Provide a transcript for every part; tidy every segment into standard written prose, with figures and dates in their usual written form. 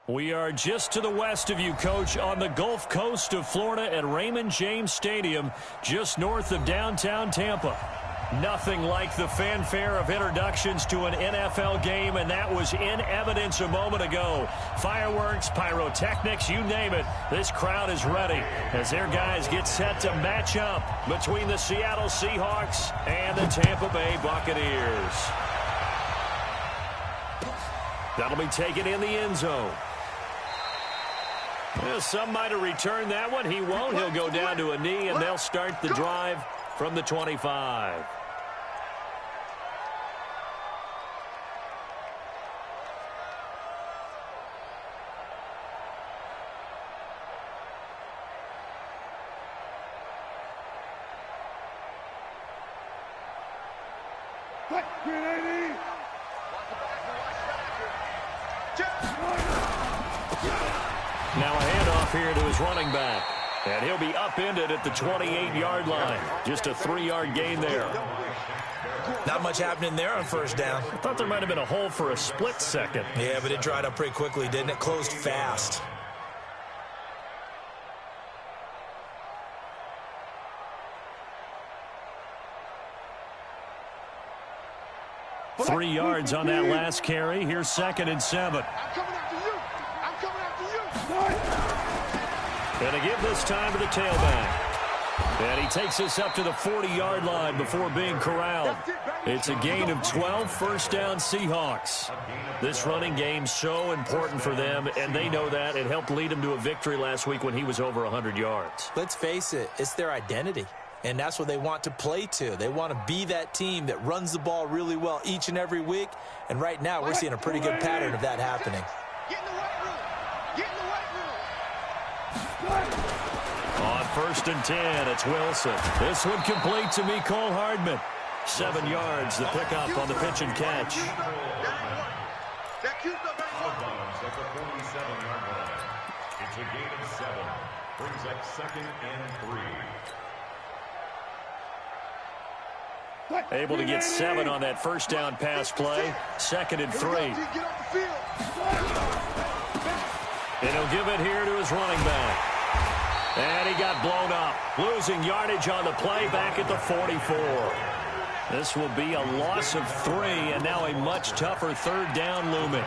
We are just to the west of you, Coach, on the Gulf Coast of Florida at Raymond James Stadium, just north of downtown Tampa. Nothing like the fanfare of introductions to an NFL game, and that was in evidence a moment ago. Fireworks, pyrotechnics, you name it. This crowd is ready as their guys get set to match up between the Seattle Seahawks and the Tampa Bay Buccaneers. That'll be taken in the end zone. Well, some might have returned that one. He won't. He'll go down to a knee, and they'll start the drive from the 25. Now a handoff here to his running back. And he'll be upended at the 28-yard line. Just a 3-yard gain there. Not much happening there on first down. I thought there might have been a hole for a split second. Yeah, but it dried up pretty quickly, didn't it? Closed fast. Three yards on that last carry. Here's 2nd and 7. And a give this time to the tailback. And he takes us up to the 40-yard line before being corralled. It's a gain of 12, first down Seahawks. This running game so important for them, and they know that. It helped lead them to a victory last week when he was over 100 yards. Let's face it, it's their identity. And that's what they want to play to. They want to be that team that runs the ball really well each and every week. And right now, we're seeing a pretty good pattern of that happening. Get in the right room. Get in the right room. On 1st and 10, it's Wilson. This one complete to Mecole Hardman. 7 yards, the pickup on the pitch and catch. That cues up at the 47-yard line. It's a gain of 7. Brings up 2nd and 3. Able to get 7 on that first down pass play. 2nd and 3. And he'll give it here to his running back. And he got blown up. Losing yardage on the play back at the 44. This will be a loss of 3, and now a much tougher 3rd down looming.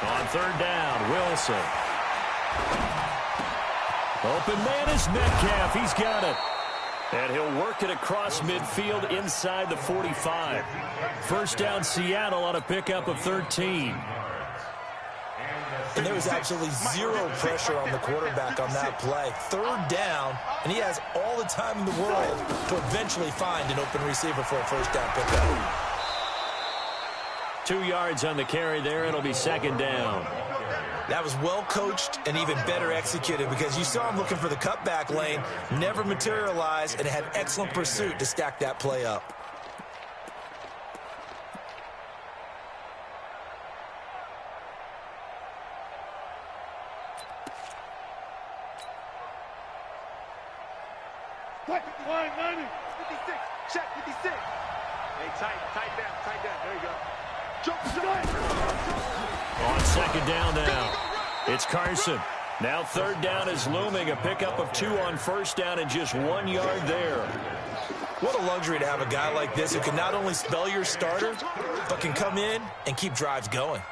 On 3rd down, Wilson. Open man is Metcalf. He's got it. And he'll work it across midfield inside the 45. First down Seattle on a pickup of 13. And there was absolutely zero pressure on the quarterback on that play. 3rd down, and he has all the time in the world to eventually find an open receiver for a first down pickup. 2 yards on the carry there. It'll be 2nd down. That was well coached and even better executed because you saw him looking for the cutback lane, never materialized, and had excellent pursuit to stack that play up. Line 90. 56. Check 56. Hey, tight down. There you go. On 2nd down now, it's Carson. Now 3rd down is looming. A pickup of 2 on first down and just 1 yard there. What a luxury to have a guy like this who can not only spell your starter, but can come in and keep drives going.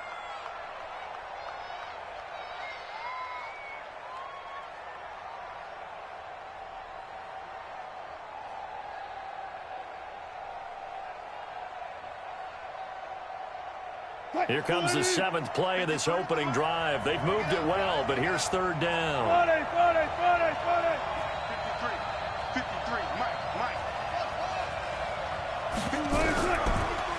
Here comes the 7th play of this opening drive. They've moved it well, but here's 3rd down. 53, Mike.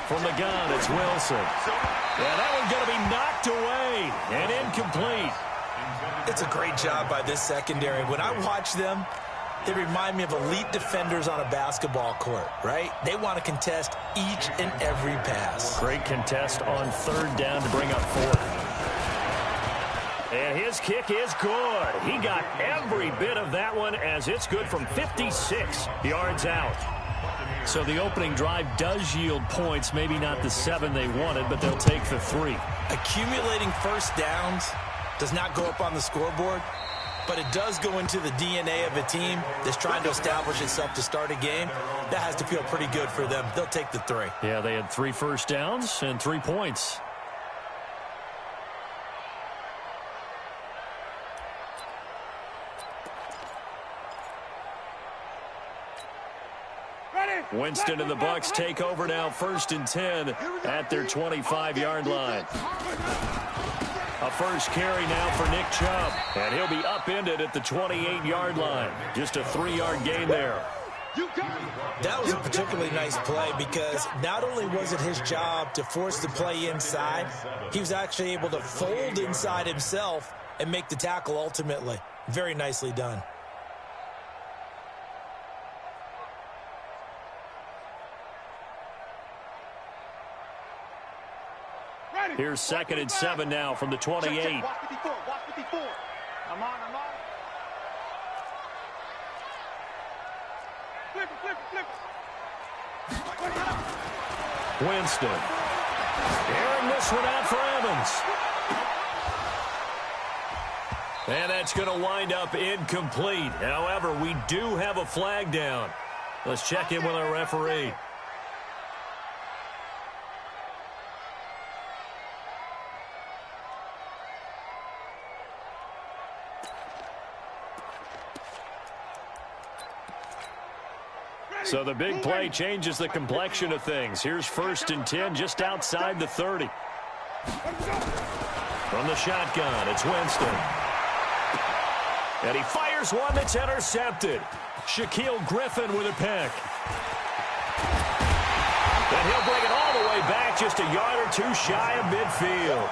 From the gun, it's Wilson. Yeah, that one's going to be knocked away and incomplete. It's a great job by this secondary. When I watch them, they remind me of elite defenders on a basketball court, right? They want to contest each and every pass. Great contest on 3rd down to bring up 4th. His kick is good. He got every bit of that one as it's good from 56 yards out. So the opening drive does yield points, maybe not the 7 they wanted, but they'll take the 3. Accumulating first downs does not go up on the scoreboard, but it does go into the DNA of a team that's trying to establish itself to start a game. That has to feel pretty good for them. They'll take the 3. Yeah, they had 3 first downs and 3 points. Winston and the Bucs take over now, 1st and 10 at their 25-yard line. A first carry now for Nick Chubb, and he'll be upended at the 28-yard line. Just a 3-yard gain there. That was a particularly nice play because not only was it his job to force the play inside, he was actually able to fold inside himself and make the tackle ultimately. Very nicely done. Here's 2nd and 7 now from the 28. Watch 54. Watch 54. I'm on. Flip it. Winston. Airing this one out for Evans. And that's going to wind up incomplete. However, we do have a flag down. Let's check in with our referee. So the big play changes the complexion of things. Here's 1st and 10 just outside the 30. From the shotgun, it's Winston. And he fires one that's intercepted. Shaquille Griffin with a pick. And he'll bring it all the way back, just a yard or 2 shy of midfield.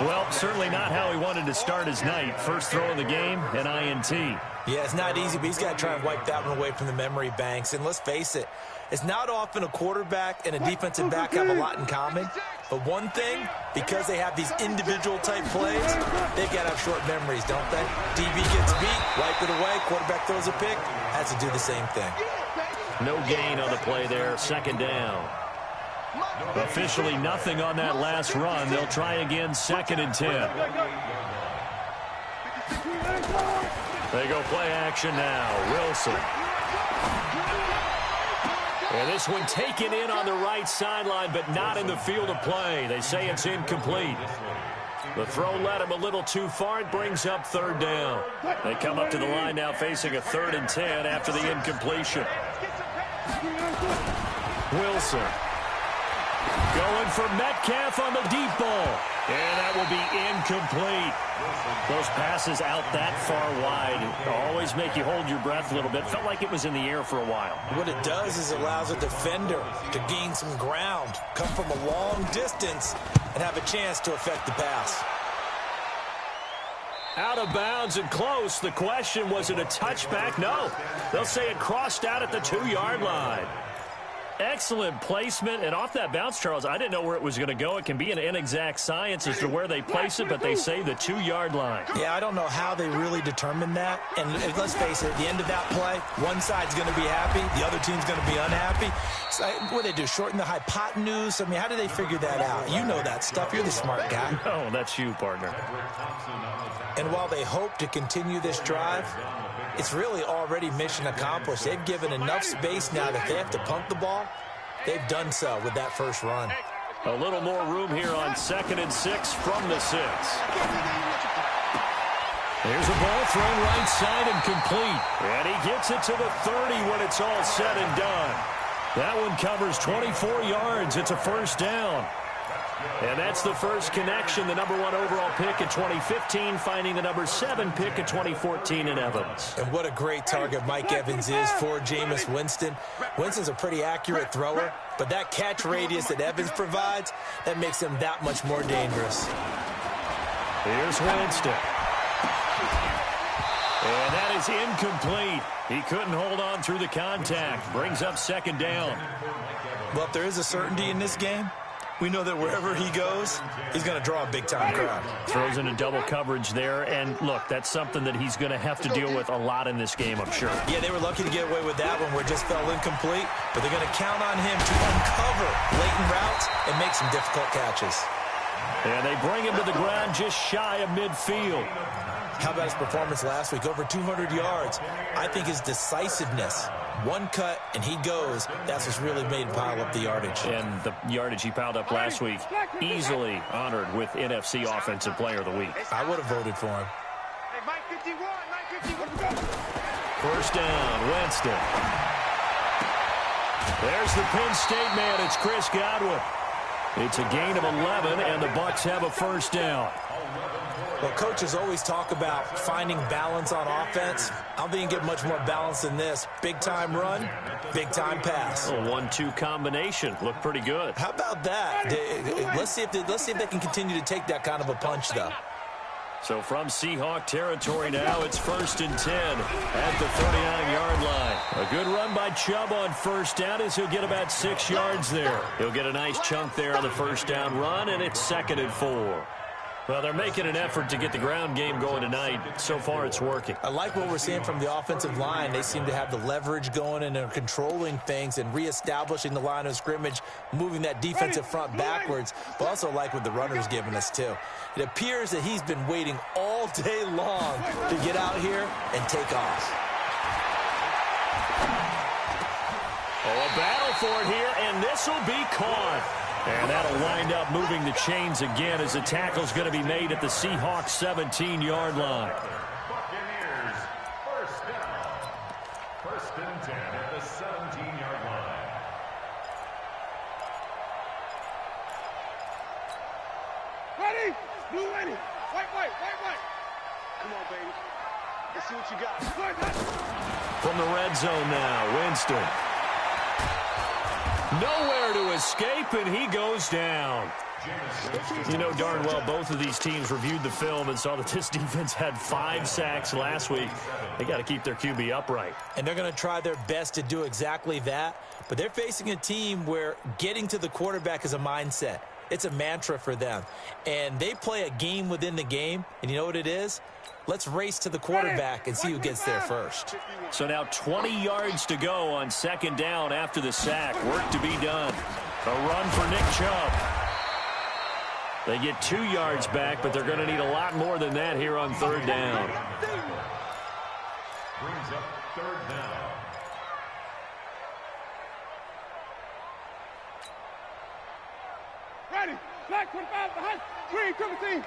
Well, certainly not how he wanted to start his night. First throw of the game, an INT. Yeah, it's not easy, but he's got to try and wipe that one away from the memory banks. And let's face it, it's not often a quarterback and a defensive back have a lot in common. But one thing, because they have these individual type plays, they've got to have short memories, don't they? DB gets beat, wipe it away, quarterback throws a pick, has to do the same thing. No gain on the play there, 2nd down. Officially nothing on that last run. They'll try again, 2nd and 10. They go play action now. Wilson. And this one taken in on the right sideline, but not in the field of play. They say it's incomplete. The throw led him a little too far. It brings up 3rd down. They come up to the line now facing a 3rd and 10 after the incompletion. Wilson. Going for Metcalf on the deep ball. And that will be incomplete. Those passes out that far wide always make you hold your breath a little bit. Felt like it was in the air for a while. What it does is it allows a defender to gain some ground, come from a long distance, and have a chance to affect the pass. Out of bounds and close. The question, was it a touchback? No. They'll say it crossed out at the 2-yard line. Excellent placement, and off that bounce, Charles, I didn't know where it was going to go. It can be an inexact science as to where they place it, but they say the 2-yard line. Yeah, I don't know how they really determined that. And let's face it, at the end of that play, one side's going to be happy, the other team's going to be unhappy. So, what do they do, shorten the hypotenuse? I mean, how do they figure that out? You know that stuff. You're the smart guy. Oh, that's you, partner. And while they hope to continue this drive, it's really already mission accomplished. They've given enough space now that they have to punt the ball. They've done so with that first run. A little more room here on 2nd and 6 from the 6. There's a ball thrown right side and complete. And he gets it to the 30 when it's all said and done. That one covers 24 yards. It's a 1st down. And that's the first connection, the number 1 overall pick in 2015, finding the number 7 pick in 2014 in Evans. And what a great target Mike Evans is for Jameis Winston. Winston's a pretty accurate thrower, but that catch radius that Evans provides, that makes him that much more dangerous. Here's Winston. And that is incomplete. He couldn't hold on through the contact. Brings up 2nd down. Well, if there is a certainty in this game, We know that wherever he goes, he's going to draw a big-time crowd. Throws into double coverage there, and look, that's something that he's going to have to deal with a lot in this game, I'm sure. Yeah, they were lucky to get away with that one where it just fell incomplete, but they're going to count on him to uncover blatant routes and make some difficult catches. And they bring him to the ground just shy of midfield. How about his performance last week? Over 200 yards. I think his decisiveness, one cut and he goes, that's what's really made him pile up the yardage. And the yardage he piled up last week, easily honored with NFC Offensive Player of the Week. I would have voted for him. Hey, Mike 51, Mike 51, let's go. First down, Winston. There's the Penn State man. It's Chris Godwin. It's a gain of 11, and the Bucs have a first down. Well, coaches always talk about finding balance on offense. I don't think you can get much more balance than this. Big-time run, big-time pass. A 1-2 combination. Looked pretty good. How about that? Let's see if they can continue to take that kind of a punch, though. So from Seahawk territory now, it's 1st and 10 at the 39-yard line. A good run by Chubb on first down as he'll get about 6 yards there. He'll get a nice chunk there on the first down run, and it's 2nd and 4. Well, they're making an effort to get the ground game going tonight. So far, it's working. I like what we're seeing from the offensive line. They seem to have the leverage going, and they're controlling things and reestablishing the line of scrimmage, moving that defensive front backwards, but also like what the runner's giving us, too. It appears that he's been waiting all day long to get out here and take off. Oh, a battle for it here, and this will be caught. And that'll wind up moving the chains again as the tackle's going to be made at the Seahawks 17-yard line. Buccaneers, first down. 1st and 10 at the 17-yard line. Ready? Blue ready. White, white, white, white. Come on, baby. Let's see what you got. From the red zone now, Winston. Nowhere to escape, and he goes down. You know darn well both of these teams reviewed the film and saw that this defense had 5 sacks last week. They got to keep their QB upright. And they're going to try their best to do exactly that. But they're facing a team where getting to the quarterback is a mindset. It's a mantra for them. And they play a game within the game. And you know what it is? Let's race to the quarterback and see who gets there first. So now 20 yards to go on 2nd down after the sack. Work to be done. A run for Nick Chubb. They get 2 yards back, but they're going to need a lot more than that here on 3rd down. Brings up 3rd down. Ready. Black 25 behind. Green, triple team.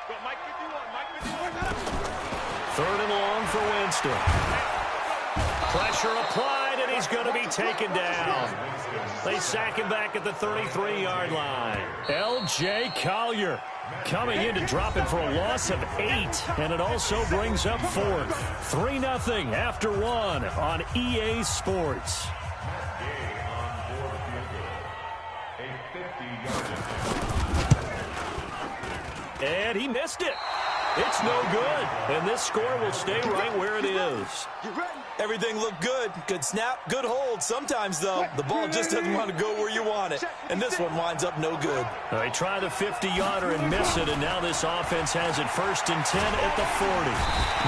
Go, Mike 51, Mike 51. 3rd and long for Winston. Pressure applied, and he's going to be taken down. They sack him back at the 33-yard line. L.J. Collier coming in to drop it for a loss of 8, and it also brings up 4th. 3-0 after 1 on EA Sports. And he missed it. It's no good. And this score will stay right where it is. Everything looked good. Good snap, good hold. Sometimes, though, the ball just doesn't want to go where you want it. And this one winds up no good. They try the 50-yarder and miss it, and now this offense has it 1st and 10 at the 40.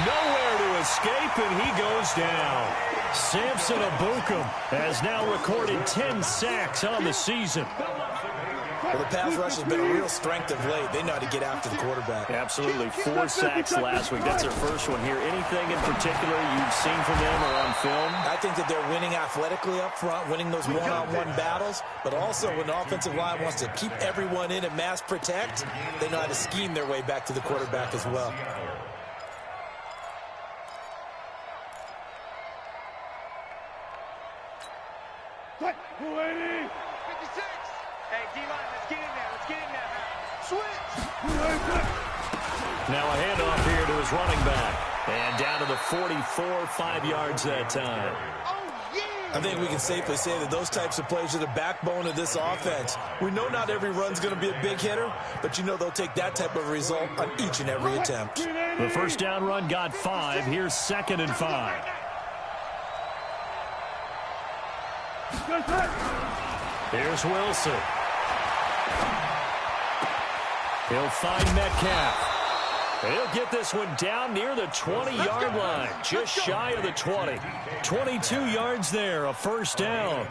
Nowhere to escape, and he goes down. Samson Ebukam has now recorded 10 sacks on the season. Well, the pass rush has been a real strength of late. They know how to get after the quarterback. Absolutely. 4 sacks last week. That's their first one here. Anything in particular you've seen from them or on film? I think that they're winning athletically up front, winning those one-on-one battles, but also when the offensive line wants to keep everyone in and mass protect, they know how to scheme their way back to the quarterback as well. Ready. 56. Hey, D-line, let's get in there. Let's get in there now. Switch. Now a handoff here to his running back. And down to the 44, 5 yards that time. Oh, yeah. I think we can safely say that those types of plays are the backbone of this offense. We know not every run's going to be a big hitter, but you know they'll take that type of result on each and every attempt. The first down run got 5. Here's 2nd and 5. Here's Wilson. He'll find Metcalf. He'll get this one down near the 20-yard line, just shy of the 20. 22 yards there, a first down.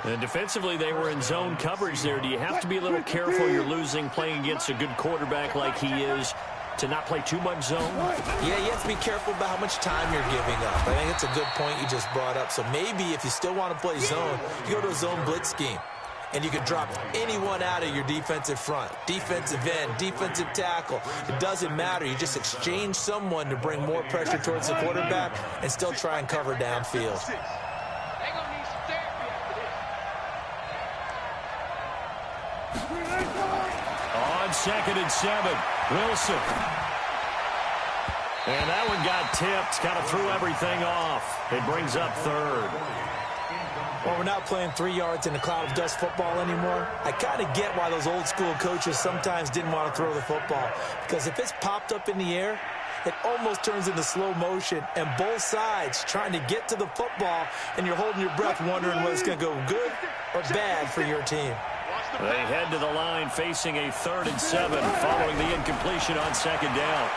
And defensively, they were in zone coverage there. Do you have to be a little careful you're losing playing against a good quarterback like he is to not play too much zone? Yeah, you have to be careful about how much time you're giving up. I think it's a good point you just brought up. So maybe if you still want to play zone, you go to a zone blitz scheme. And you can drop anyone out of your defensive front, defensive end, defensive tackle. It doesn't matter. You just exchange someone to bring more pressure towards the quarterback and still try and cover downfield. On 2nd and 7, Wilson. And that one got tipped, kind of threw everything off. It brings up 3rd. Well, we're not playing 3 yards in a cloud of dust football anymore. I kind of get why those old school coaches sometimes didn't want to throw the football. Because if it's popped up in the air, it almost turns into slow motion. And both sides trying to get to the football, and you're holding your breath wondering whether it's going to go good or bad for your team. They head to the line facing a 3rd and 7 following the incompletion on 2nd down.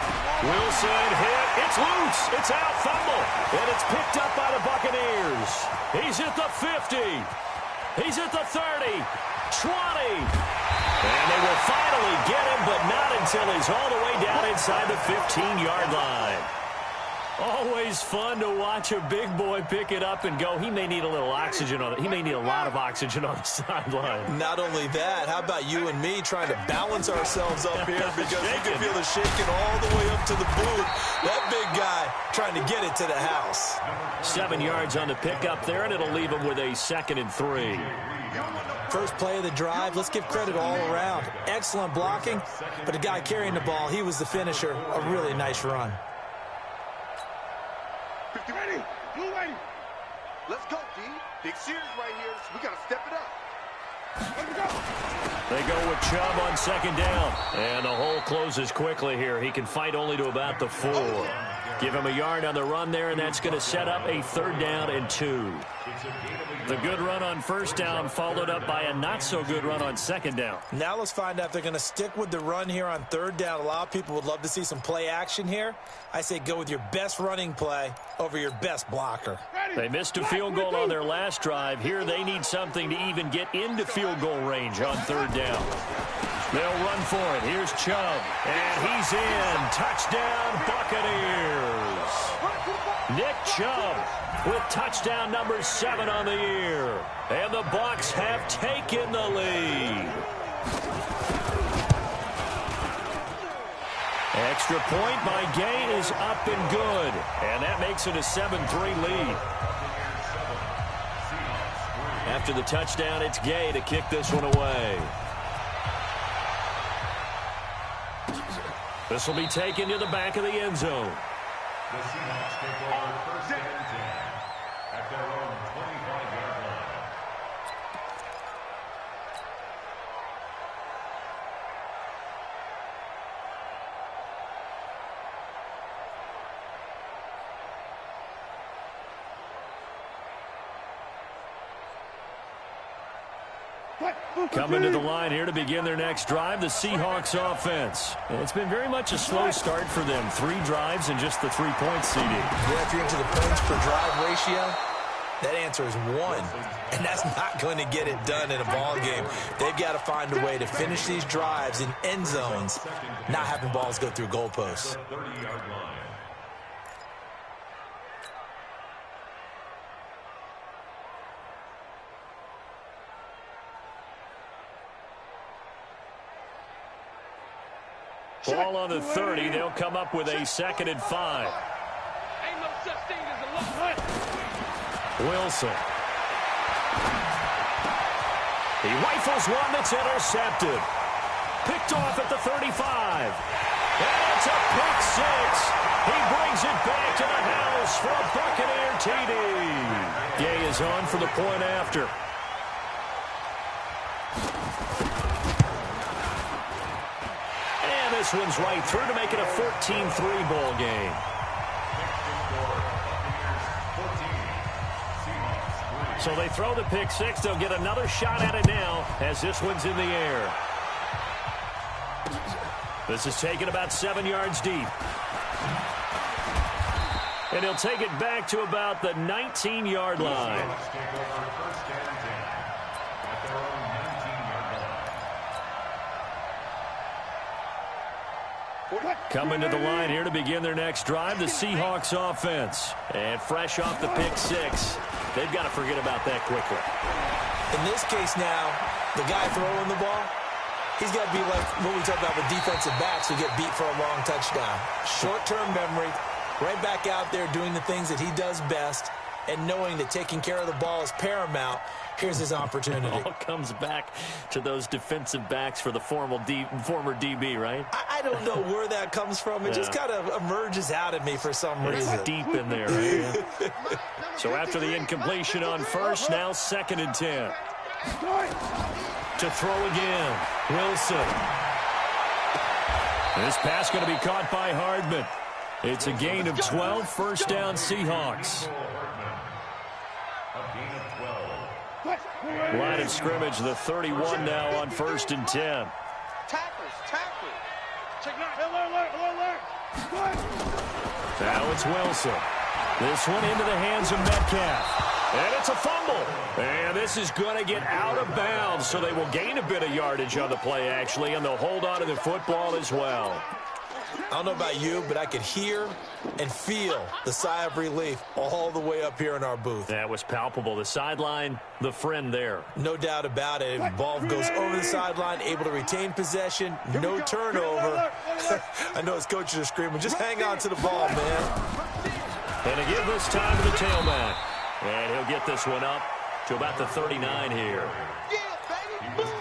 Wilson hit. It's loose. It's out. Fumble. And it's picked up by the Buccaneers. He's at the 50. He's at the 30. 20. And they will finally get him, but not until he's all the way down inside the 15-yard line. Always fun to watch a big boy pick it up and go. He may need a little oxygen on it. He may need a lot of oxygen on the sideline. Not only that, how about you and me trying to balance ourselves up here because you can feel the shaking all the way up to the booth. That big guy trying to get it to the house. 7 yards on the pickup there, and it'll leave him with a 2nd and 3. First play of the drive, let's give credit all around. Excellent blocking, but the guy carrying the ball, he was the finisher. A really nice run. Ready, blue ready. Let's go, D. Big series right here. So we got to step it up. Let's go. They go with Chubb on 2nd down. And the hole closes quickly here. He can fight only to about the 4. Give him a yard on the run there, and that's going to set up a 3rd down and 2. The good run on 1st down followed up by a not-so-good run on 2nd down. Now let's find out if they're going to stick with the run here on 3rd down. A lot of people would love to see some play action here. I say go with your best running play over your best blocker. They missed a field goal on their last drive. Here they need something to even get into field goal range on 3rd down. They'll run for it. Here's Chubb, and he's in. Touchdown, Buccaneers. Nick Chubb with touchdown number 7 on the year. And the Bucs have taken the lead. Extra point by Gay is up and good. And that makes it a 7-3 lead. After the touchdown, it's Gay to kick this one away. This will be taken to the back of the end zone. The Seahawks take over 1st and 10 at their own 25-yard line. Coming to the line here to begin their next drive, the Seahawks offense. It's been very much a slow start for them. 3 drives and just the 3 points, CD. Yeah, if you're into the points per drive ratio, that answer is 1. And that's not going to get it done in a ball game. They've got to find a way to finish these drives in end zones, not having balls go through goalposts. 30-yard line. Ball on the 30. They'll come up with a 2nd and 5. Ain't no such thing as a look. Wilson. He rifles one that's intercepted. Picked off at the 35. And it's a pick 6. He brings it back to the house for a Buccaneer TD. Gay is on for the point after. And this one's right through to make it a 14-3 ball game. So they throw the pick 6. They'll get another shot at it now as this one's in the air. This is taken about 7 yards deep. And he'll take it back to about the 19-yard line. Coming to the line here to begin their next drive, the Seahawks offense. And fresh off the pick six, they've got to forget about that quickly. In this case now, the guy throwing the ball, he's got to be like what we talk about with defensive backs who get beat for a long touchdown. Short-term memory, right back out there doing the things that he does best, and knowing that taking care of the ball is paramount. Here's his opportunity. It all comes back to those defensive backs for the former DB, right? I don't know where that comes from. It just kind of emerges out of me for some reason. It's deep in there, right? So after the incompletion on first, now 2nd and 10. To throw again, Wilson. This pass going to be caught by Hardman. It's a gain of 12, first down Seahawks. Line of scrimmage, the 31 now on 1st and 10. Now it's Wilson. This one into the hands of Metcalf. And it's a fumble. And this is going to get out of bounds, so they will gain a bit of yardage on the play, actually, and they'll hold on to the football as well. I don't know about you, but I could hear and feel the sigh of relief all the way up here in our booth. That was palpable. The sideline, the friend there. No doubt about it. Ball goes over the sideline, able to retain possession, no turnover. I know his coaches are screaming, just hang on to the ball, man. And to give this time to the tailback. And he'll get this one up to about the 39 here.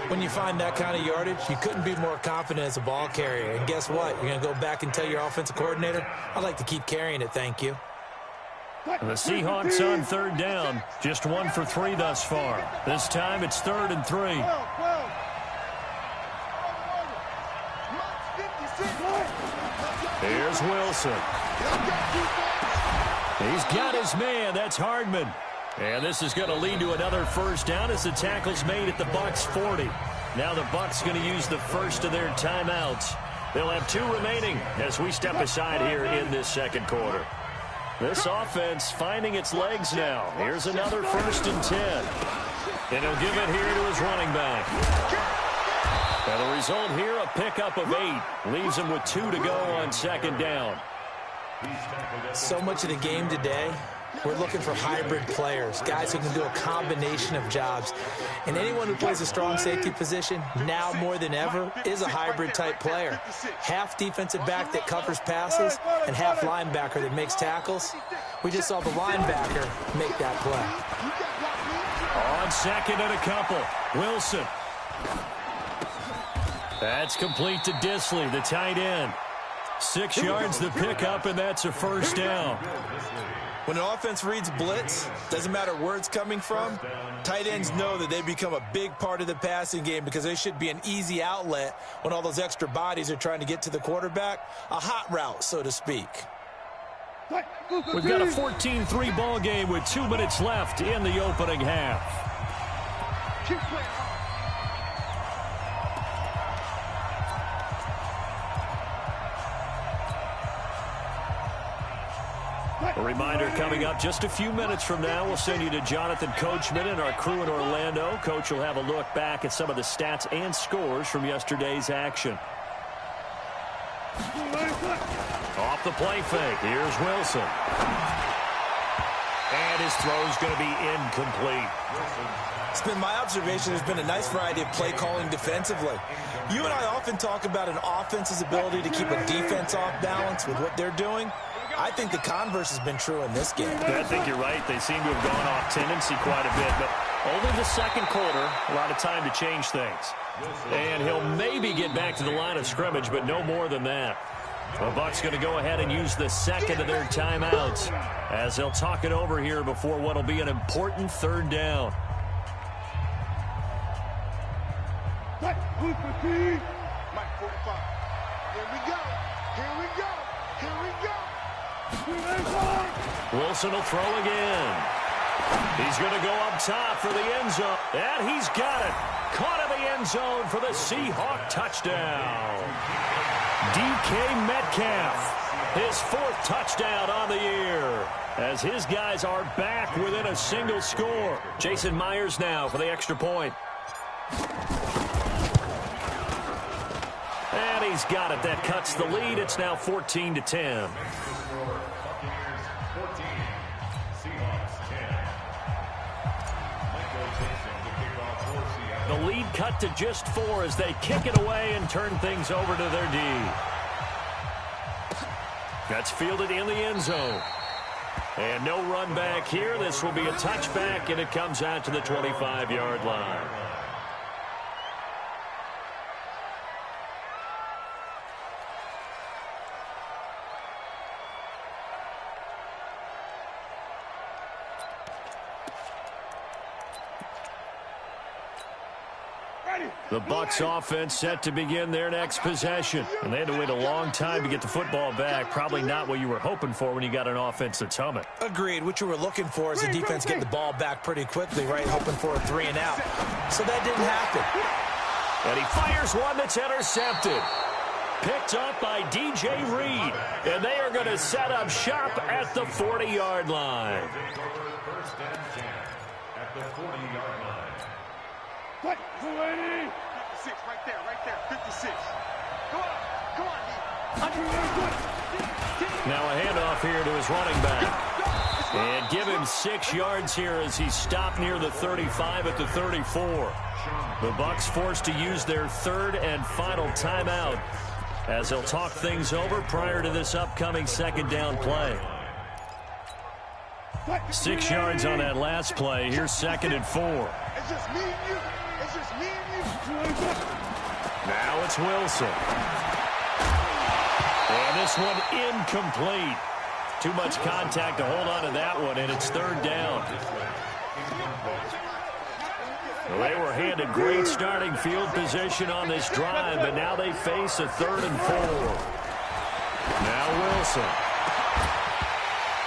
When you find that kind of yardage, you couldn't be more confident as a ball carrier. And guess what? You're going to go back and tell your offensive coordinator, I'd like to keep carrying it, thank you. And the Seahawks on 3rd down. Just 1 for 3 thus far. This time it's 3rd and 3. Here's Wilson. He's got his man. That's Hardman. And this is going to lead to another first down as the tackle's made at the Bucs 40. Now the Bucs going to use the first of their timeouts. They'll have 2 remaining as we step aside here in this 2nd quarter. This offense finding its legs now. Here's another 1st and 10. And he'll give it here to his running back. And the result here, a pickup of 8. Leaves him with 2 to go on 2nd down. So much of the game today, we're looking for hybrid players, guys who can do a combination of jobs. And anyone who plays a strong safety position, now more than ever, is a hybrid-type player. Half defensive back that covers passes and half linebacker that makes tackles. We just saw the linebacker make that play. On 2nd and a couple, Wilson. That's complete to Disley, the tight end. 6 yards the pickup, and that's a first down. When an offense reads blitz, doesn't matter where it's coming from, tight ends know that they become a big part of the passing game because they should be an easy outlet when all those extra bodies are trying to get to the quarterback. A hot route, so to speak. We've got a 14-3 ball game with 2 minutes left in the opening half. A reminder coming up just a few minutes from now, we'll send you to Jonathan Coachman and our crew in Orlando. Coach will have a look back at some of the stats and scores from yesterday's action. Off the play fake, here's Wilson. And his throw's going to be incomplete. It's been my observation there's been a nice variety of play calling defensively. You and I often talk about an offense's ability to keep a defense off balance with what they're doing. I think the converse has been true in this game. Yeah, I think you're right. They seem to have gone off tendency quite a bit, but only the 2nd quarter, a lot of time to change things. And he'll maybe get back to the line of scrimmage, but no more than that. The Bucs going to go ahead and use the 2nd of their timeouts as they'll talk it over here before what will be an important 3rd down. Mike 45. Here we go. Here we go. Here we go. Wilson will throw again. He's going to go up top for the end zone. And he's got it. Caught in the end zone for the Seahawk touchdown. DK Metcalf, his 4th touchdown on the year, as his guys are back within a single score. Jason Myers now for the extra point. And he's got it. That cuts the lead. It's now 14-10. The lead cut to just 4 as they kick it away and turn things over to their D. That's fielded in the end zone. And no run back here. This will be a touchback, and it comes out to the 25-yard line. The Bucs offense set to begin their next possession. And they had to wait a long time to get the football back. Probably not what you were hoping for when you got an offense that's humming. Agreed. What you were looking for is the defense getting the ball back pretty quickly, right? Hoping for a 3 and out. So that didn't happen. And he fires one that's intercepted. Picked up by DJ Reed. And they are going to set up shop at the 40-yard line. First and 10 at the 40-yard line. What? 20. 56, right there, 56. Come on, Now a handoff here to his running back. And give him 6 yards here as he stopped near the 35 at the 34. The Bucs forced to use their 3rd and final timeout as they'll talk things over prior to this upcoming 2nd down play. 6 yards on that last play. Here's 2nd and 4. It's just me and you. It's just me and you. Now it's Wilson. And this one incomplete. Too much contact to hold on to that one, and it's 3rd down. Well, they were handed great starting field position on this drive, but now they face a 3rd and 4. Now Wilson.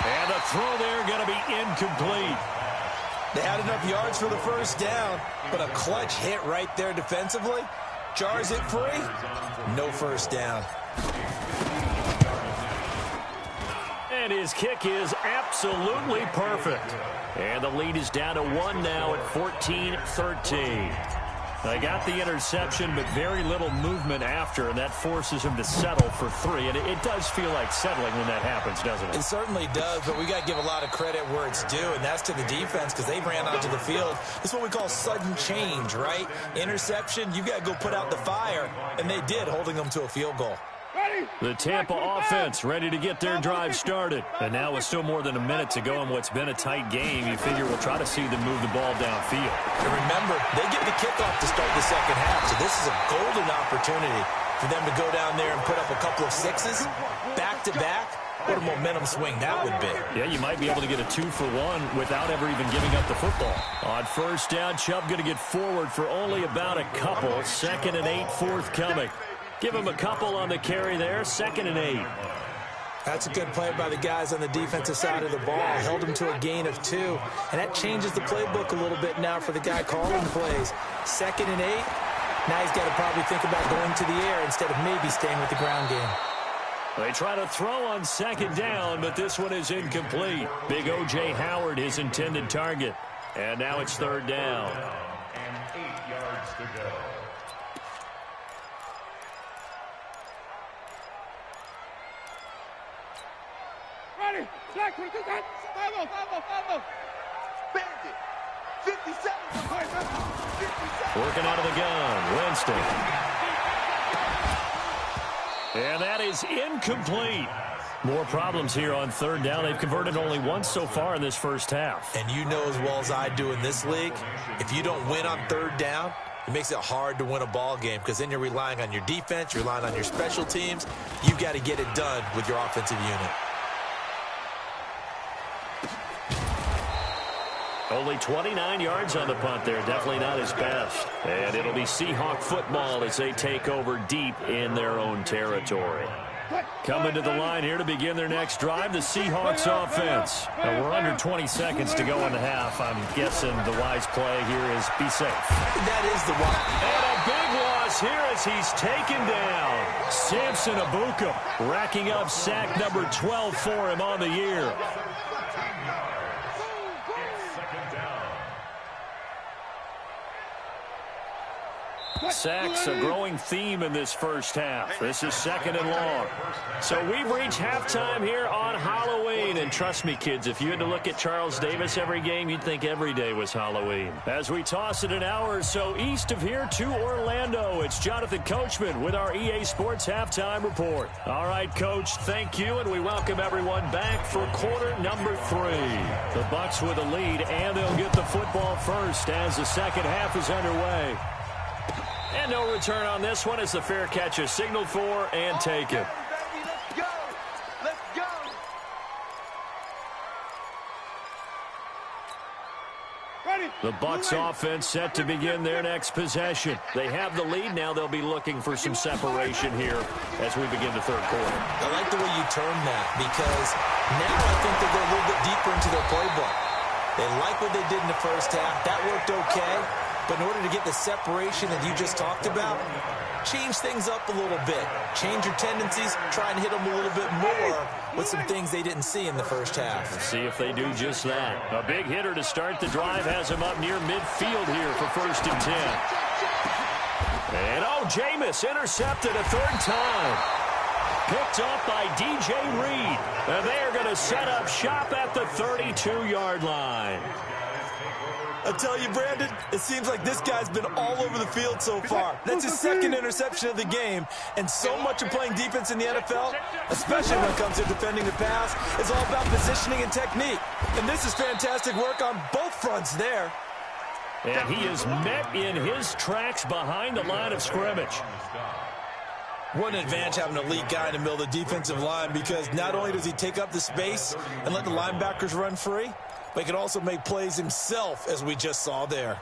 And the throw there going to be incomplete. They had enough yards for the 1st down, but a clutch hit right there defensively. Jars it free. No 1st down. And his kick is absolutely perfect. And the lead is down to 1 now at 14-13. They got the interception, but very little movement after, and that forces him to settle for 3. And it does feel like settling when that happens, doesn't it? It certainly does, but we got to give a lot of credit where it's due, and that's to the defense because they ran onto the field. This is what we call sudden change, right? Interception, you got to go put out the fire, and they did, holding them to a field goal. The Tampa offense ready to get their drive started. And now with still more than a minute to go in what's been a tight game, you figure we'll try to see them move the ball downfield. And remember, they get the kickoff to start the 2nd half, so this is a golden opportunity for them to go down there and put up a couple of 6s back-to-back. What a momentum swing that would be. Yeah, you might be able to get a 2-for-1 without ever even giving up the football. On 1st down, Chubb going to get forward for only about a couple. 2nd and 8 forthcoming. Give him a couple on the carry there. 2nd and 8. That's a good play by the guys on the defensive side of the ball. Held him to a gain of 2. And that changes the playbook a little bit now for the guy calling plays. 2nd and 8. Now he's got to probably think about going to the air instead of maybe staying with the ground game. They try to throw on 2nd down, but this one is incomplete. Big O.J. Howard, his intended target. And now it's 3rd down. And 8 yards to go. Ready, Jack, vamos. Bandit. 57. 57. Working out of the gun, Winston. And that is incomplete. More problems here on 3rd down. They've converted only once so far in this 1st half. And you know as well as I do in this league, if you don't win on 3rd down, it makes it hard to win a ball game because then you're relying on your defense, you're relying on your special teams. You've got to get it done with your offensive unit. Only 29 yards on the punt there. Definitely not his best. And it'll be Seahawk football as they take over deep in their own territory. Coming to the line here to begin their next drive, the Seahawks offense. Now we're under 20 seconds to go in the half. I'm guessing the wise play here is be safe. That is the wise. And a big loss here as he's taken down. Samson Abuka racking up sack number 12 for him on the year. Sacks a growing theme in this first half. This is 2nd and long. So we've reached halftime here on Halloween. And trust me, kids, if you had to look at Charles Davis every game, you'd think every day was Halloween. As we toss it an hour or so east of here to Orlando, it's Jonathan Coachman with our EA Sports Halftime Report. All right, Coach, thank you, and we welcome everyone back for quarter number 3. The Bucs with a lead, and they'll get the football first as the second half is underway. And no return on this one as the fair catch is signaled for and taken. Let's go. Let's go. The Bucs offense set to begin their next possession. They have the lead. Now they'll be looking for some separation here as we begin the third quarter. I like the way you term that because now I think they'll go a little bit deeper into their playbook. They like what they did in the first half. That worked okay. But in order to get the separation that you just talked about, change things up a little bit. Change your tendencies. Try and hit them a little bit more with some things they didn't see in the first half. Let's see if they do just that. A big hitter to start the drive has him up near midfield here for 1st and 10. And Jameis intercepted a 3rd time. Picked up by DJ Reed. And they're going to set up shop at the 32-yard line. I tell you, Brandon, it seems like this guy's been all over the field so far. That's his 2nd interception of the game, and so much of playing defense in the NFL, especially when it comes to defending the pass, is all about positioning and technique. And this is fantastic work on both fronts there. And he is met in his tracks behind the line of scrimmage. What an advantage having an elite guy in the middle of the defensive line, because not only does he take up the space and let the linebackers run free, but he can also make plays himself, as we just saw there.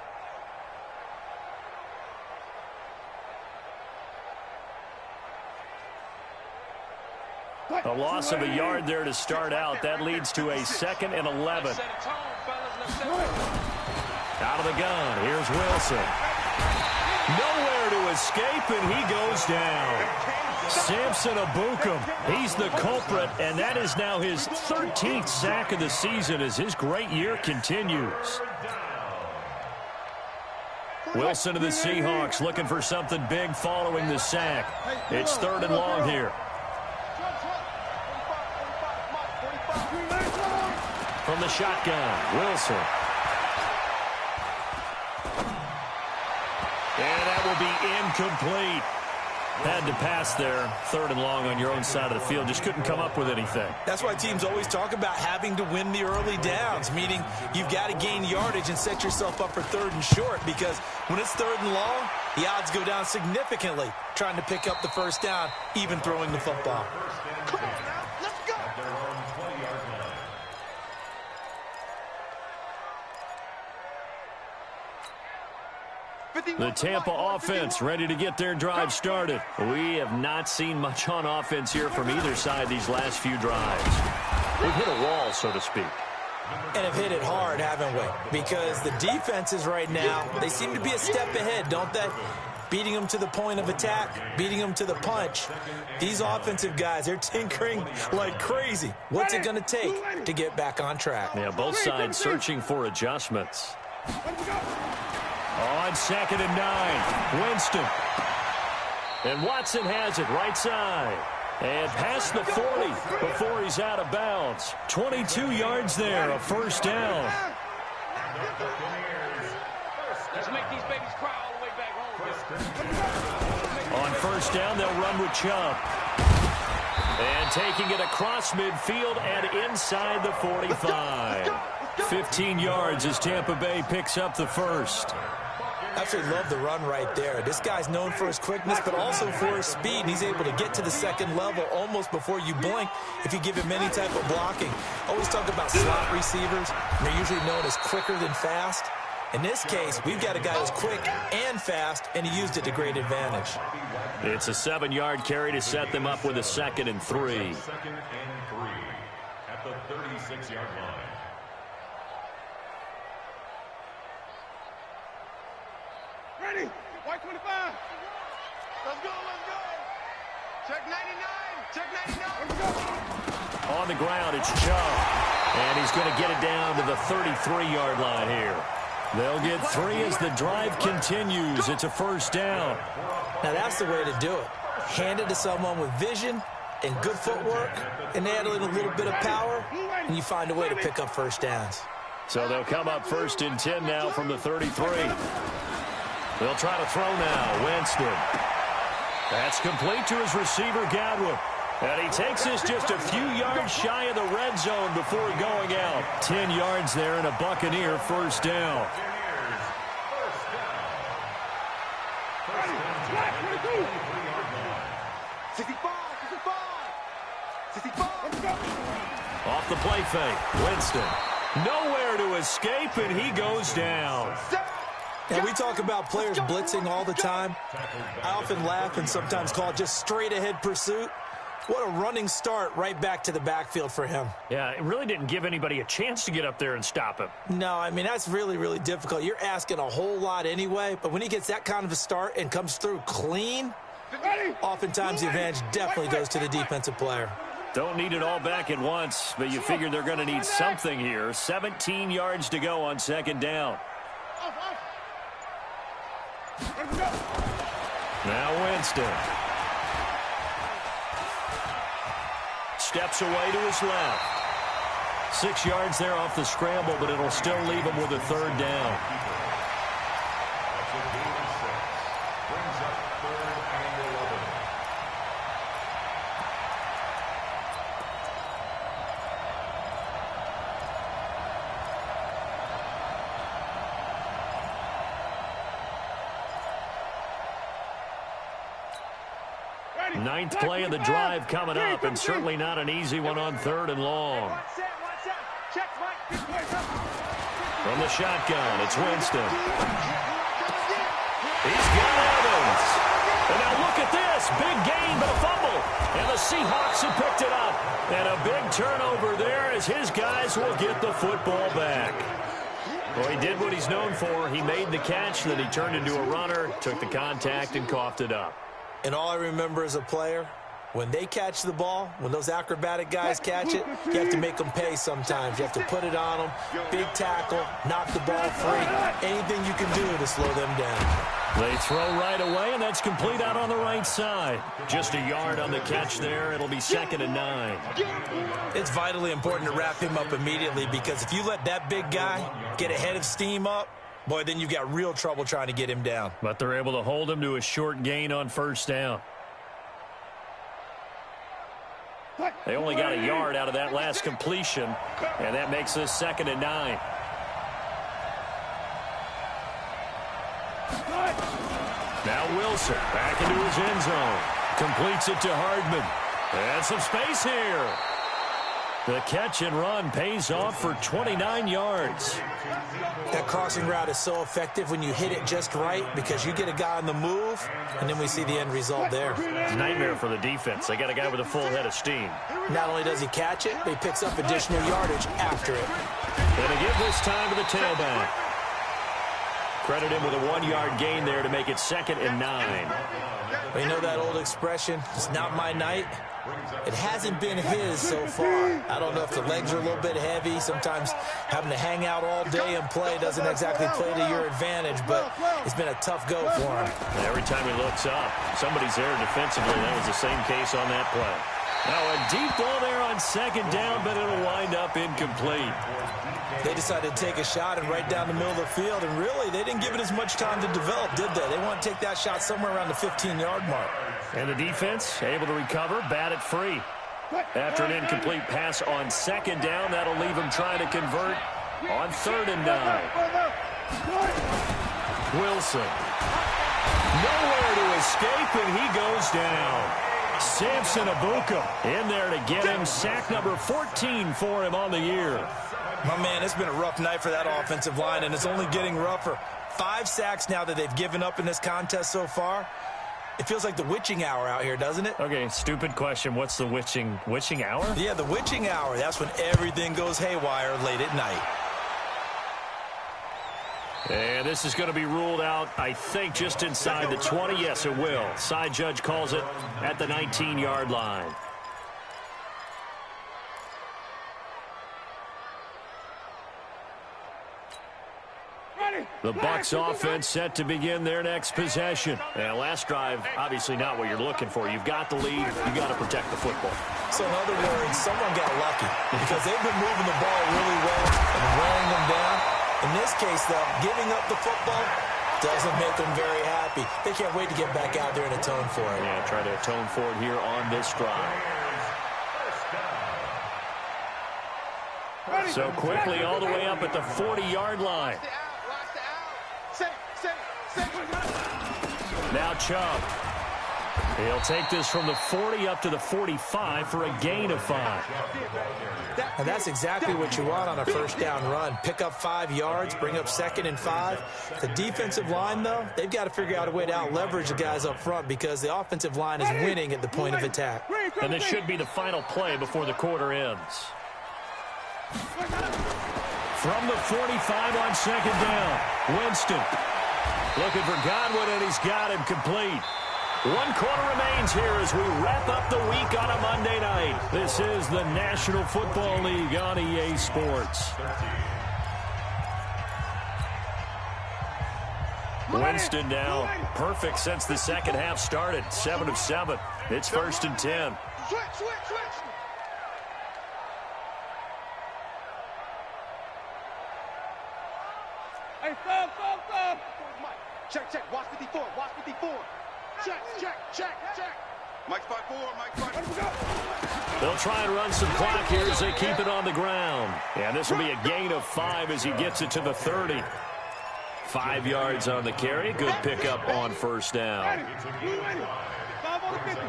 A loss of a yard there to start out. That leads to a 2nd and 11. Out of the gun. Here's Wilson. Nowhere to escape, and he goes down. Samson Abuka, he's the culprit, and that is now his 13th sack of the season as his great year continues. Wilson to the Seahawks looking for something big following the sack. It's 3rd and long here. From the shotgun, Wilson. And that will be incomplete. Had to pass there, 3rd and long on your own side of the field. Just couldn't come up with anything. That's why teams always talk about having to win the early downs, meaning you've got to gain yardage and set yourself up for 3rd and short, because when it's 3rd and long, the odds go down significantly trying to pick up the 1st down, even throwing the football. Come on now. Let's go. The Tampa offense ready to get their drive started. We have not seen much on offense here from either side these last few drives. We've hit a wall, so to speak. And have hit it hard, haven't we? Because the defenses right now, they seem to be a step ahead, don't they? Beating them to the point of attack, beating them to the punch. These offensive guys, they're tinkering like crazy. What's it going to take to get back on track? Yeah, both sides searching for adjustments. On 2nd and 9, Winston. And Watson has it right side. And past the 40 before he's out of bounds. 22 yards there, a 1st down. Let's make these babies cry all the way back home. On 1st down, they'll run with Chubb. And taking it across midfield and inside the 45. 15 yards as Tampa Bay picks up the 1st. I absolutely love the run right there. This guy's known for his quickness, but also for his speed, and he's able to get to the 2nd level almost before you blink if you give him any type of blocking. Always talk about slot receivers. They're usually known as quicker than fast. In this case, we've got a guy who's quick and fast, and he used it to great advantage. It's a 7-yard carry to set them up with a 2nd and 3. 2nd and 3 at the 36-yard line. Ready? White 25. Let's go, let's go. Check 99. Check 99. Let's go. On the ground, it's Chubb. And he's going to get it down to the 33-yard line here. They'll get 3 as the drive continues. It's a 1st down. Now, that's the way to do it. Hand it to someone with vision and good footwork, and add in a little bit of power, and you find a way to pick up 1st downs. So they'll come up 1st and 10 now from the 33. They'll try to throw now. Winston. That's complete to his receiver, Godwin. And he takes this just a few yards shy of the red zone before going out. 10 yards there and a Buccaneer 1st down. 65, 65, 65. Off the play fake. Winston. Nowhere to escape, and he goes down. And we talk about players blitzing all the time. I often laugh and sometimes call it just straight-ahead pursuit. What a running start right back to the backfield for him. Yeah, it really didn't give anybody a chance to get up there and stop him. No, I mean, that's really, really difficult. You're asking a whole lot anyway, but when he gets that kind of a start and comes through clean, oftentimes the advantage definitely goes to the defensive player. Don't need it all back at once, but you figure they're going to need something here. 17 yards to go on 2nd down. Now Winston. Steps away to his left. 6 yards there off the scramble, but it'll still leave him with a 3rd down. Brings up 3rd and 11. Ninth play of the drive coming up, and certainly not an easy one on 3rd and long. From the shotgun, it's Winston. He's got Evans. And now look at this. Big gain, but a fumble. And the Seahawks have picked it up. And a big turnover there as his guys will get the football back. Well, he did what he's known for. He made the catch, then he turned into a runner, took the contact, and coughed it up. And all I remember as a player, when they catch the ball, when those acrobatic guys catch it, you have to make them pay sometimes. You have to put it on them, big tackle, knock the ball free, anything you can do to slow them down. They throw right away, and that's complete out on the right side. Just a yard on the catch there. It'll be 2nd and 9. It's vitally important to wrap him up immediately because if you let that big guy get a head of steam up, boy, then you've got real trouble trying to get him down. But they're able to hold him to a short gain on 1st down. They only got a yard out of that last completion, and that makes this 2nd and 9. Now Wilson back into his end zone. Completes it to Hardman. And some space here. The catch and run pays off for 29 yards. That crossing route is so effective when you hit it just right because you get a guy on the move, and then we see the end result there. It's a nightmare for the defense. They got a guy with a full head of steam. Not only does he catch it, but he picks up additional yardage after it. And to give this time to the tailback. Credit him with a 1-yard gain there to make it 2nd and 9. Well, you know that old expression, it's not my night? It hasn't been his so far. I don't know if the legs are a little bit heavy. Sometimes having to hang out all day and play doesn't exactly play to your advantage, but it's been a tough go for him. And every time he looks up, somebody's there defensively. That was the same case on that play. Now a deep ball there on 2nd down, but it'll wind up incomplete. They decided to take a shot and right down the middle of the field, and really, they didn't give it as much time to develop, did they? They want to take that shot somewhere around the 15-yard mark. And the defense able to recover, bat it free. After an incomplete pass on 2nd down, that'll leave him trying to convert on 3rd and 9. Wilson. Nowhere to escape, and he goes down. Samson Abuka in there to get him. Sack number 14 for him on the year. My man, it's been a rough night for that offensive line, and it's only getting rougher. 5 sacks now that they've given up in this contest so far. It feels like the witching hour out here, doesn't it? Okay, stupid question. What's the witching hour? Yeah, the witching hour. That's when everything goes haywire late at night. And this is going to be ruled out, I think, just inside the 20. Yes, it will. Side judge calls it at the 19-yard line. The Bucs offense set to begin their next possession. And last drive, obviously not what you're looking for. You've got the lead. You've got to protect the football. So in other words, someone got lucky because they've been moving the ball really well and wearing them down. In this case, though, giving up the football doesn't make them very happy. They can't wait to get back out there and atone for it. Yeah, try to atone for it here on this drive. So quickly all the way up at the 40-yard line. Now Chubb. He'll take this from the 40 up to the 45 for a gain of 5. And that's exactly what you want on a first down run. Pick up 5 yards, bring up 2nd and 5. The defensive line, though, they've got to figure out a way to out-leverage the guys up front because the offensive line is winning at the point of attack. And this should be the final play before the quarter ends. From the 45 on 2nd down, Winston. Looking for Godwin, and he's got him complete. 1 quarter remains here as we wrap up the week on a Monday night. This is the National Football League on EA Sports. Winston now perfect since the second half started. 7 of 7. It's 1st and 10. Switch. Hey, stop. Check. Watch 54. Check. Mike's 5-4. They'll try and run some clock here as they keep it on the ground. And this will be a gain of 5 as he gets it to the 30. 5 yards on the carry. Good pickup on first down. 5 on the 50.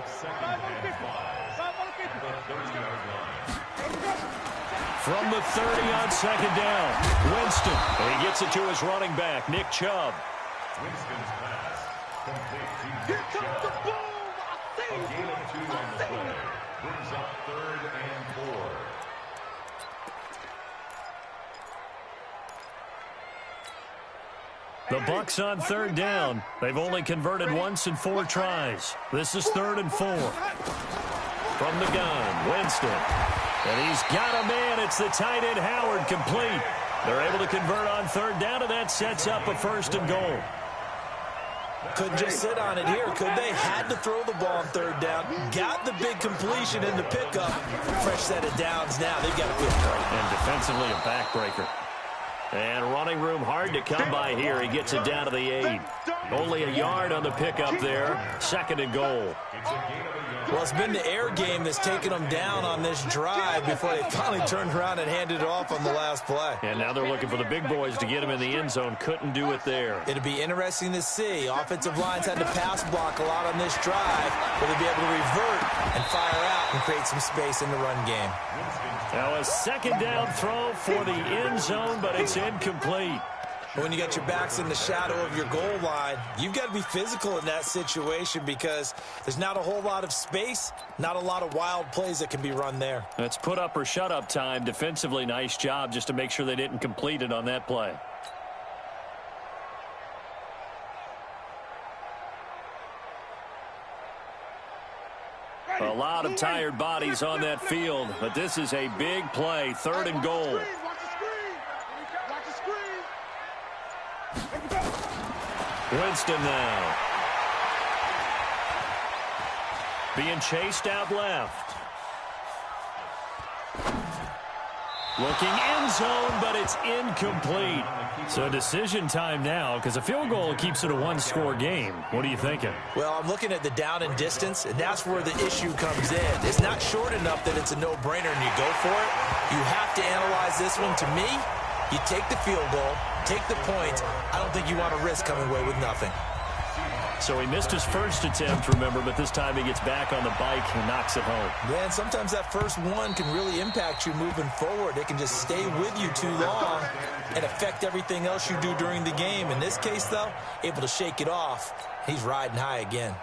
From the 30 on 2nd down, Winston. And he gets it to his running back, Nick Chubb. Winston's pass complete to Here comes the boom. a gain of 2 on the play. Brings up 3rd and 4. The Bucs on 3rd down. They've only converted once in 4 tries. This is 3rd and 4. From the gun, Winston. And he's got a man. It's the tight end, Howard, complete. They're able to convert on 3rd down, and that sets up a 1st and goal. Couldn't just sit on it here, could they? Had to throw the ball on 3rd down. Got the big completion in the pickup. Fresh set of downs now. They've got to feel great. And defensively, a backbreaker. And running room hard to come by here. He gets it down to the 8. Only a yard on the pickup there. 2nd and goal. Well, it's been the air game that's taken them down on this drive before they finally turned around and handed it off on the last play. And now they're looking for the big boys to get him in the end zone. Couldn't do it there. It'll be interesting to see. Offensive lines had to pass block a lot on this drive. Will they be able to revert and fire out and create some space in the run game? Now a 2nd down throw for the end zone, but it's incomplete. When you got your backs in the shadow of your goal line, you've got to be physical in that situation because there's not a whole lot of space, not a lot of wild plays that can be run there. That's put up or shut up time. Defensively, nice job just to make sure they didn't complete it on that play. A lot of tired bodies on that field, but this is a big play. 3rd and goal. Watch the screen. Winston now. Being chased out left. Looking end zone, but it's incomplete. So decision time now because a field goal keeps it a 1-score game. What are you thinking? Well, I'm looking at the down and distance, and that's where the issue comes in. It's not short enough that it's a no-brainer and you go for it. You have to analyze this one. To me, you take the field goal, take the points. I don't think you want to risk coming away with nothing. So he missed his first attempt, remember, but this time he gets back on the bike and knocks it home. Yeah, and sometimes that first one can really impact you moving forward. It can just stay with you too long and affect everything else you do during the game. In this case, though, able to shake it off. He's riding high again.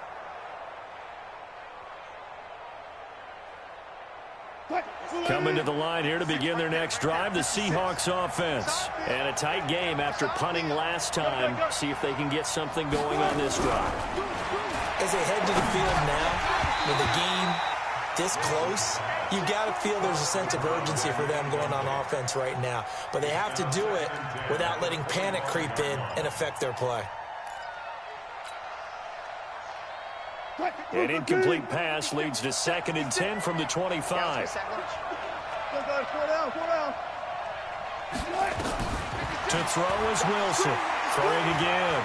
Coming to the line here to begin their next drive, the Seahawks offense. And a tight game after punting last time. See if they can get something going on this drive. As they head to the field now, with the game this close, you've got to feel there's a sense of urgency for them going on offense right now. But they have to do it without letting panic creep in and affect their play. An incomplete pass leads to 2nd and 10 from the 25. To throw is Wilson. Throwing again.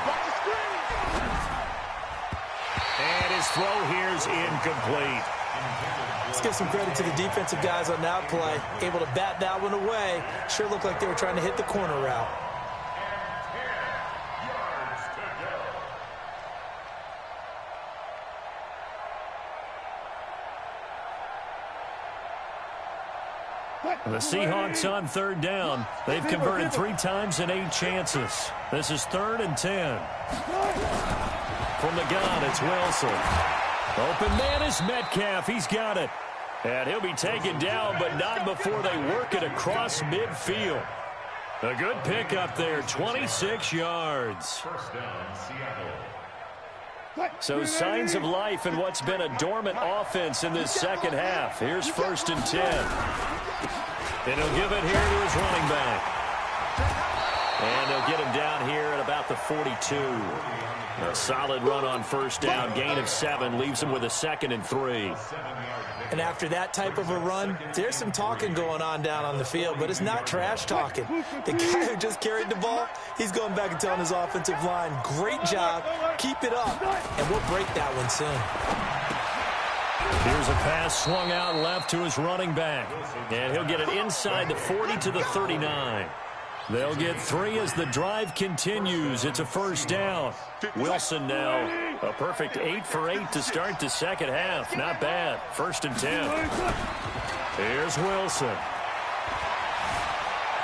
And his throw here is incomplete. Let's give some credit to the defensive guys on that play. Able to bat that one away. Sure looked like they were trying to hit the corner route. The Seahawks on 3rd down. They've converted 3 times in 8 chances. This is 3rd and 10. From the gun, it's Wilson. Open man is Metcalf. He's got it. And he'll be taken down, but not before they work it across midfield. A good pickup there, 26 yards. First down, Seattle. So signs of life in what's been a dormant offense in this second half. Here's 1st and 10. And he'll give it here to his running back. And they'll get him down here at about the 42. A solid run on 1st down. Gain of 7 leaves him with a 2nd and 3. And after that type of a run, there's some talking going on down on the field, but it's not trash talking. The guy who just carried the ball, he's going back and telling his offensive line, great job, keep it up, and we'll break that one soon. Here's a pass swung out left to his running back, and he'll get it inside the 40 to the 39. They'll get 3 as the drive continues. It's a 1st down. Wilson now a perfect 8 for 8 to start the second half. Not bad. 1st and 10. Here's Wilson.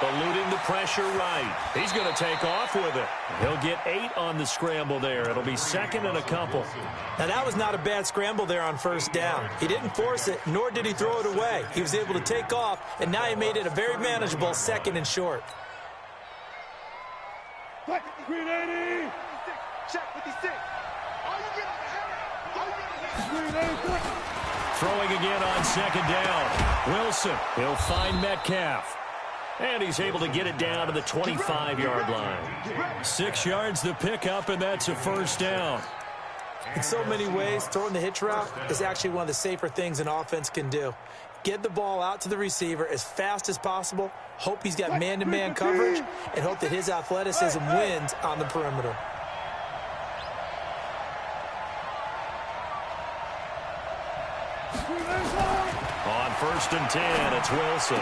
Eluding the pressure right. He's going to take off with it. He'll get 8 on the scramble there. It'll be 2nd and a couple. Now, that was not a bad scramble there on 1st down. He didn't force it, nor did he throw it away. He was able to take off, and now he made it a very manageable 2nd and short. Green 80. Check 56. Throwing again on 2nd down. Wilson, he'll find Metcalf. And he's able to get it down to the 25-yard line. 6 yards the pickup, and that's a 1st down. In so many ways, throwing the hitch route is actually one of the safer things an offense can do. Get the ball out to the receiver as fast as possible, hope he's got man-to-man coverage, and hope that his athleticism wins on the perimeter. On 1st and 10, it's Wilson.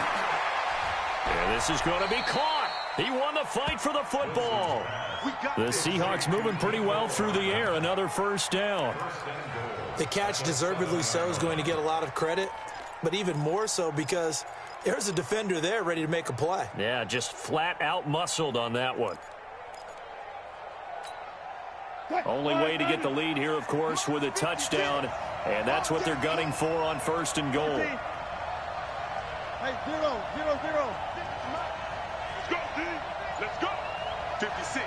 And this is going to be caught. He won the fight for the football. The Seahawks moving pretty well through the air. Another 1st down. The catch, deservedly so, is going to get a lot of credit, but even more so because there's a defender there ready to make a play. Yeah, just flat out muscled on that one. Only way to get the lead here, of course, with a touchdown, and that's what they're gunning for on 1st and goal. Hey, 0, 0, 0. Let's go, D. Let's go. 56.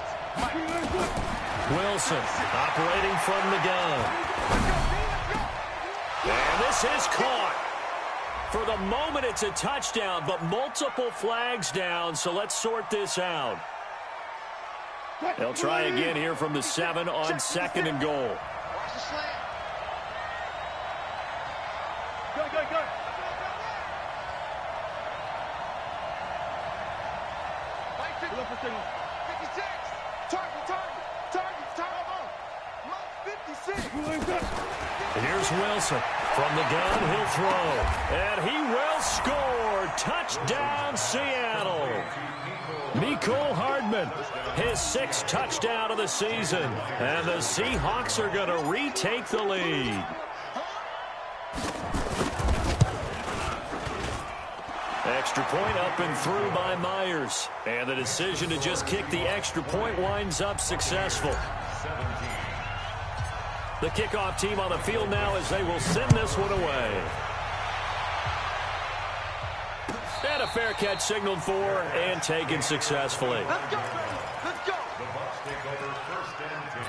Wilson operating from the gun. And this is caught. For the moment, it's a touchdown, but multiple flags down, so let's sort this out. They'll try again here from the 7 on 2nd and goal. Watch the slant. Go, go, go. Look for signal. 56. Target, time on. 56. And here's Wilson. From the gun, he'll throw. And he will score. Touchdown, Seattle. Mecole Hardman, his 6th touchdown of the season. And the Seahawks are going to retake the lead. Extra point up and through by Myers. And the decision to just kick the extra point winds up successful. The kickoff team on the field now as they will send this one away. And a fair catch signaled for and taken successfully. Let's go, baby. Let's go. The Bucs take over 1st and 10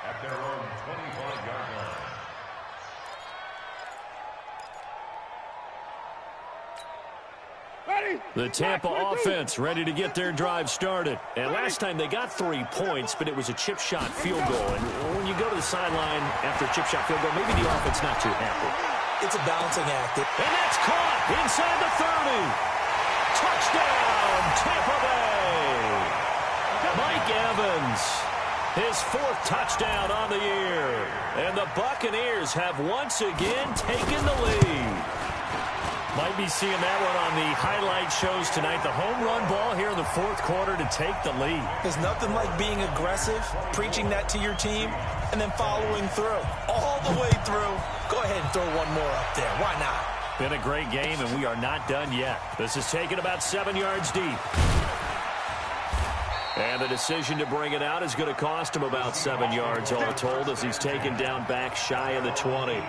at their own 25-yard line. The Tampa offense ready to get their drive started. And last time they got 3 points, but it was a chip shot field goal. And when you go to the sideline after a chip shot field goal, maybe the offense not too happy. It's a balancing act. And that's caught inside the 30. Touchdown, Tampa Bay. Mike Evans, his 4th touchdown on the year. And the Buccaneers have once again taken the lead. Might be seeing that one on the highlight shows tonight. The home run ball here in the 4th quarter to take the lead. There's nothing like being aggressive, preaching that to your team, and then following through. All the way through. Go ahead and throw one more up there. Why not? Been a great game, and we are not done yet. This is taken about 7 yards deep. And the decision to bring it out is going to cost him about 7 yards all told as he's taken down back shy of the 20.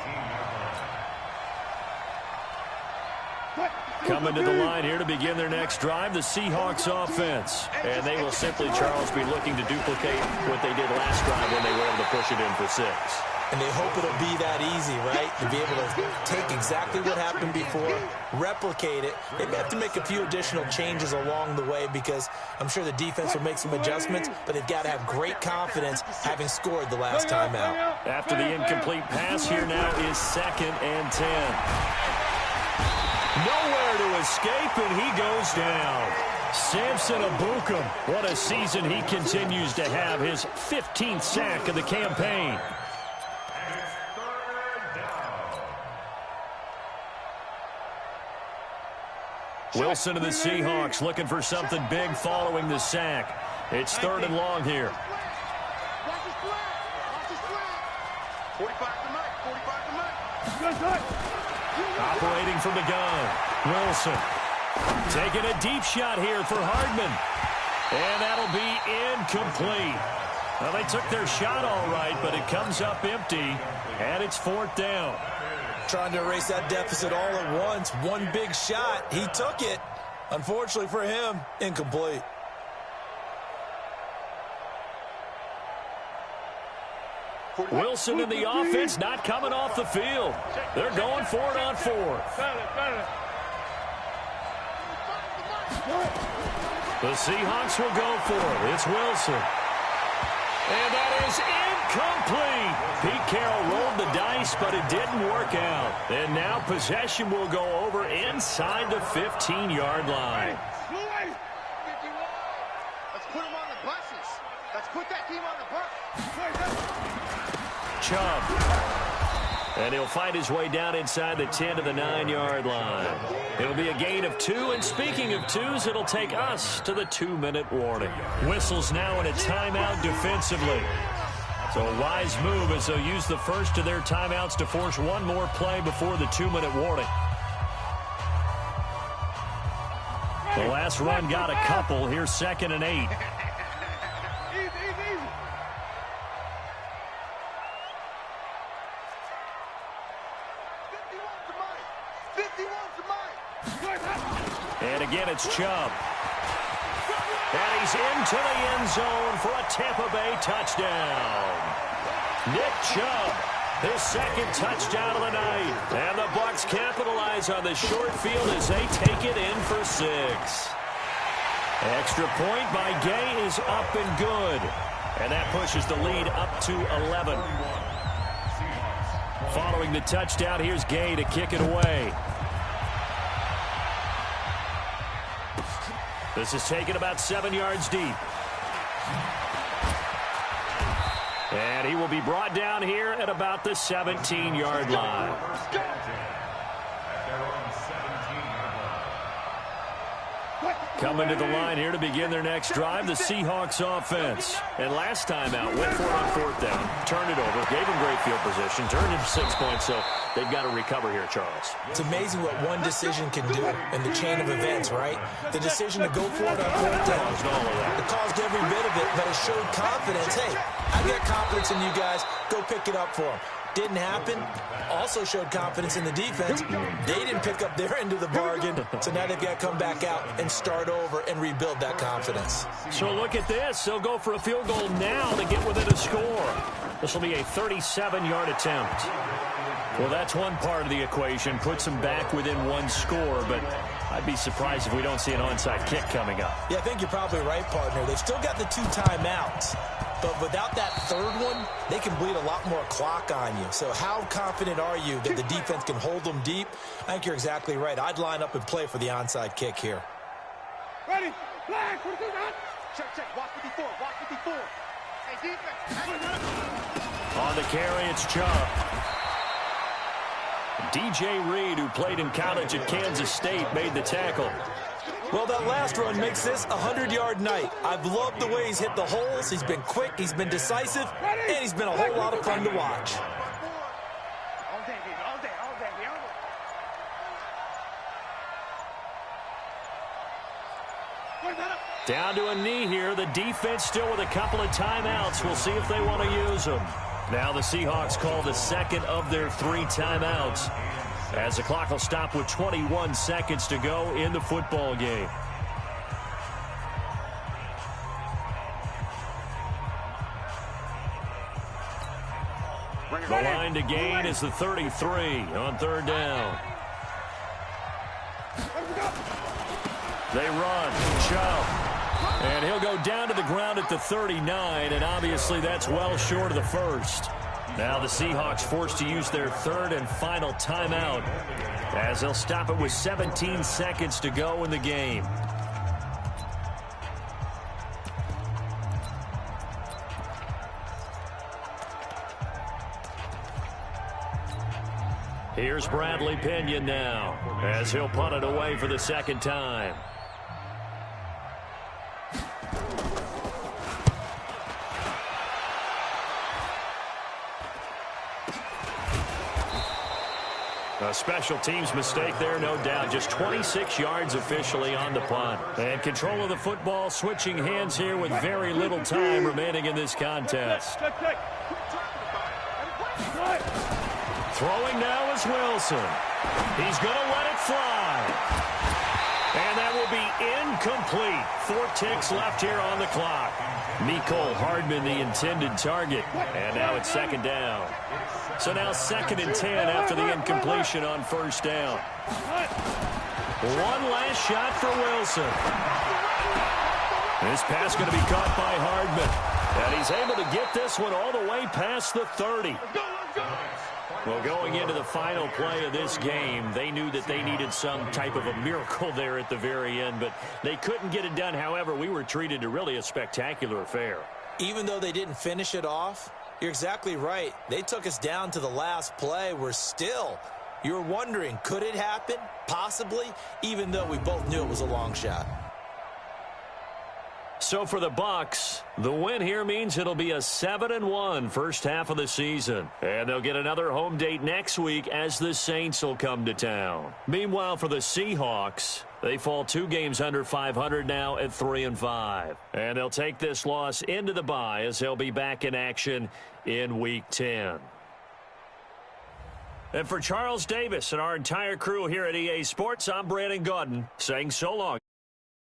Coming to the line here to begin their next drive, the Seahawks offense. And they will simply, Charles, be looking to duplicate what they did last drive when they were able to push it in for 6. And they hope it'll be that easy, right? To be able to take exactly what happened before, replicate it. They may have to make a few additional changes along the way because I'm sure the defense will make some adjustments, but they've got to have great confidence having scored the last time out. After the incomplete pass, here now is 2nd and 10. Nowhere to escape, and he goes down. Samson Ebukam, what a season he continues to have. His 15th sack of the campaign. Wilson of the Seahawks looking for something big following the sack. It's 3rd and long here. 45 to Mike. 45 to Mike. Operating from the gun, Wilson taking a deep shot here for Hardman. And that'll be incomplete. Well, they took their shot all right, but it comes up empty, and it's 4th down. Trying to erase that deficit all at once. One big shot. He took it. Unfortunately for him, incomplete. Wilson in the offense not coming off the field. They're going for it on 4th. The Seahawks will go for it. It's Wilson. And that is incomplete. Pete Carroll rolled the dice, but it didn't work out. And now possession will go over inside the 15-yard line. Let's put them on the buses. Let's put that team on the bus. Chubb. And he'll fight his way down inside the 10 to the 9-yard line. It'll be a gain of 2, and speaking of 2s, it'll take us to the 2-minute warning. Whistles now in a timeout defensively. So a wise move as they'll use the first of their timeouts to force one more play before the 2-minute warning. The last run got a couple. Here's 2nd and 8. And again, it's Chubb. And he's into the end zone for a Tampa Bay touchdown. Nick Chubb, his 2nd touchdown of the night. And the Bucs capitalize on the short field as they take it in for 6. Extra point by Gay is up and good. And that pushes the lead up to 11. Following the touchdown, here's Gay to kick it away. This is taken about 7 yards deep. And he will be brought down here at about the 17-yard line. Coming to the line here to begin their next drive, the Seahawks offense. And last time out, went for it on fourth down, turned it over, gave them great field position, turned it 6 points, so they've got to recover here, Charles. It's amazing what one decision can do in the chain of events, right? The decision to go for it on fourth down. It caused every bit of it, but it showed confidence. Hey, I got confidence in you guys. Go pick it up for them. Didn't happen. Also showed confidence in the defense. They didn't pick up their end of the bargain, so now they've got to come back out and start over and rebuild that confidence. So look at this. They'll go for a field goal now to get within a score. This will be a 37-yard attempt. Well, that's one part of the equation. Puts them back within one score, but I'd be surprised if we don't see an onside kick coming up. Yeah, I think you're probably right, partner. They've still got the 2 timeouts. But without that third one, they can bleed a lot more clock on you. So how confident are you that the defense can hold them deep? I think you're exactly right. I'd line up and play for the onside kick here. Ready? Flag. What do you got? Check. Watch 54. Watch 54. Hey, defense. On the carry, it's Chubb. DJ Reed, who played in college at Kansas State, made the tackle. Well, that last run makes this a 100-yard night. I've loved the way he's hit the holes. He's been quick, he's been decisive, and he's been a whole lot of fun to watch. All day, baby. All day. Down to a knee here. The defense still with a couple of timeouts. We'll see if they want to use them. Now the Seahawks call the second of their 3 timeouts, as the clock will stop with 21 seconds to go in the football game. The line to gain is the 33 on third down. They run. Chubb. And he'll go down to the ground at the 39, and obviously that's well short of the first. Now the Seahawks forced to use their third and final timeout, as they'll stop it with 17 seconds to go in the game. Here's Bradley Pinion now, as he'll punt it away for the second time. A special teams mistake there, no doubt. Just 26 yards officially on the punt. And control of the football switching hands here with very little time remaining in this contest. Throwing now is Wilson. He's going to let it fly. And that will be incomplete. 4 ticks left here on the clock. Mecole Hardman, the intended target. And now it's second down. So now 2nd and 10 after the incompletion on first down. One last shot for Wilson. This pass going to be caught by Hardman. And he's able to get this one all the way past the 30. Well, going into the final play of this game, they knew that they needed some type of a miracle there at the very end, but they couldn't get it done. However, we were treated to really a spectacular affair. Even though they didn't finish it off, you're exactly right. They took us down to the last play. We're still, you're wondering, could it happen? Possibly, even though we both knew it was a long shot. So for the Bucs, the win here means it'll be a 7-1 first half of the season. And they'll get another home date next week as the Saints will come to town. Meanwhile, for the Seahawks, they fall 2 games under 500 now at 3-5. And they'll take this loss into the bye as they'll be back in action in Week 10. And for Charles Davis and our entire crew here at EA Sports, I'm Brandon Gaudin saying so long.